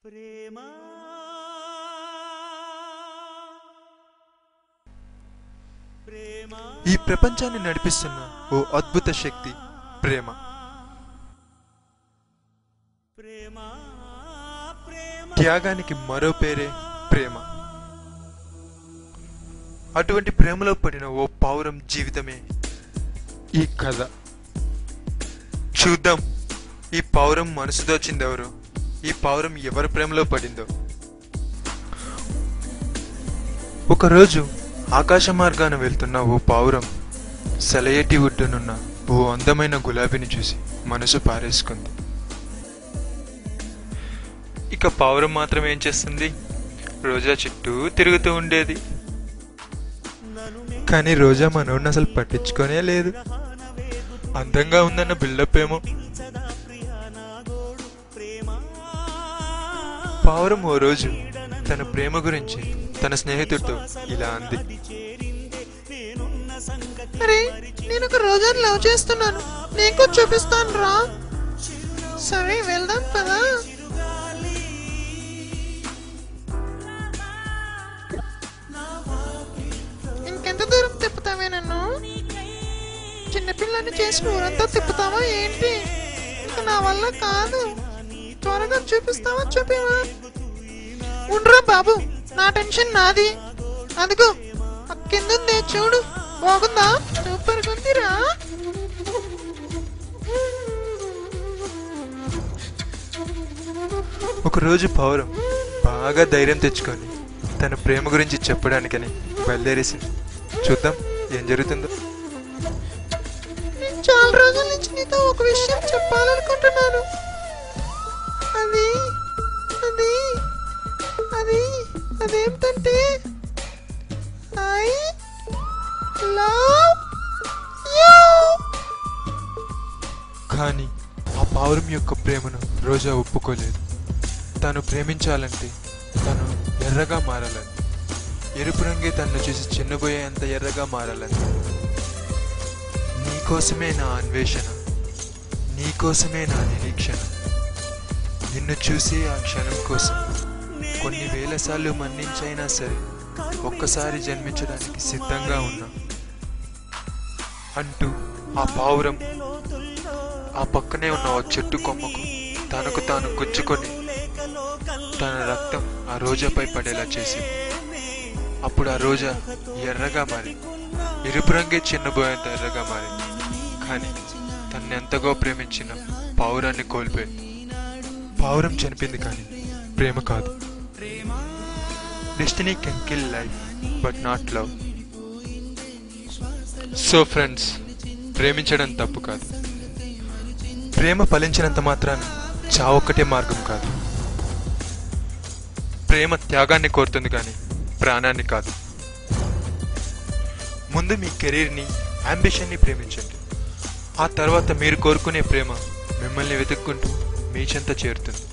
ప్రేమ ఈ ప్రపంచాన్ని నడిపిస్తున్న ఓ అద్భుత శక్తి ప్రేమ. త్యాగానికి మరో పేరే ప్రేమ. అటువంటి ప్రేమలో పడిన ఓ పావురం జీవితమే ఈ కథ. చూద్దాం ఈ పావురం మనసు దోచిందెవరో, ఈ పావురం ఎవరి ప్రేమలో పడిందో. ఒకరోజు ఆకాశ మార్గాన వెళ్తున్న ఓ పావురం సెలయేటి ఒడ్డునున్న ఓ అందమైన గులాబీని చూసి మనసు పారేసుకుంది. ఇక పావురం మాత్రం ఏం చేస్తుంది? రోజా చుట్టూ తిరుగుతూ ఉండేది. కానీ రోజా మనోడిని అసలు పట్టించుకోనే లేదు. అందంగా ఉందన్న బిల్డప్ ఏమో. పావురం ఓ రోజు తన ప్రేమ గురించి తన స్నేహితుడితో ఇలా అంది. అరే, నేను ఒక రోజాని లవ్ చేస్తున్నాను, నీకు చూపిస్తాను రా. సరే వెళ్దాం పదా. ఇంకెంత దూరం తిప్పుతావే నన్ను? చిన్నపిల్లని చేసి ఊరంతా తిప్పుతావా ఏంటి? ఇంకా నా వల్ల కాదు. త్వరగా చూపిస్తావా? చూపివా? ఉండ్రా బాబు, నా టెన్షన్ నాది. అదిగో కిందుందే చూడు, బాగుందా? సూపర్ గుందిరా. ఒకరోజు పావురం బాగా ధైర్యం తెచ్చుకొని తన ప్రేమ గురించి చెప్పడానికని బయలుదేరేసింది. చూద్దాం ఏం జరుగుతుందో. నేను చాలా రోజుల నుంచి నీతో ఒక విషయం చెప్పాలనుకుంటున్నాను. అది అది అది అదేంటంటే ఐ లవ్ యూ. కానీ ఆ పావురం యొక్క ప్రేమను రోజా ఒప్పుకోలేదు. తను ప్రేమించాలంటే తను ఎర్రగా మారాలని, ఎరుపు రంగే తనను చూసి చిన్నబోయేంత ఎర్రగా మారాలని. నీకోసమే నా అన్వేషణ, నీకోసమే నా నిరీక్షణ, నిన్ను చూసి ఆ క్షణం కోసం కొన్ని వేల సార్లు మన్నించైనా సరే ఒక్కసారి జన్మించడానికి సిద్ధంగా ఉన్నా అంటూ ఆ పావురం ఆ పక్కనే ఉన్న ఓ చెట్టు కొమ్మకు తనకు తాను గుచ్చుకొని తన రక్తం ఆ రోజాపై పడేలా చేసింది. అప్పుడు ఆ రోజా ఎర్రగా మారి, ఎరుపు రంగే చిన్నబోయేంత ఎర్రగా మారింది. కానీ తన్ని ఎంతగా ప్రేమించిన పావురాన్ని కోల్పోయింది. పావురం చనిపోయింది కానీ ప్రేమ కాదు. Destiny can kill life, but not love. So friends, ప్రేమించడం తప్పు కాదు. ప్రేమ ఫలించినంత మాత్రాన చావొక్కటే మార్గం కాదు. ప్రేమ త్యాగాన్ని కోరుతుంది కానీ ప్రాణాన్ని కాదు. ముందు మీ కెరీర్ని, అంబిషన్ని ప్రేమించండి. ఆ తర్వాత మీరు కోరుకునే ప్రేమ మిమ్మల్ని వెతుక్కుంటూ మీ చెంత చేరుతుంది.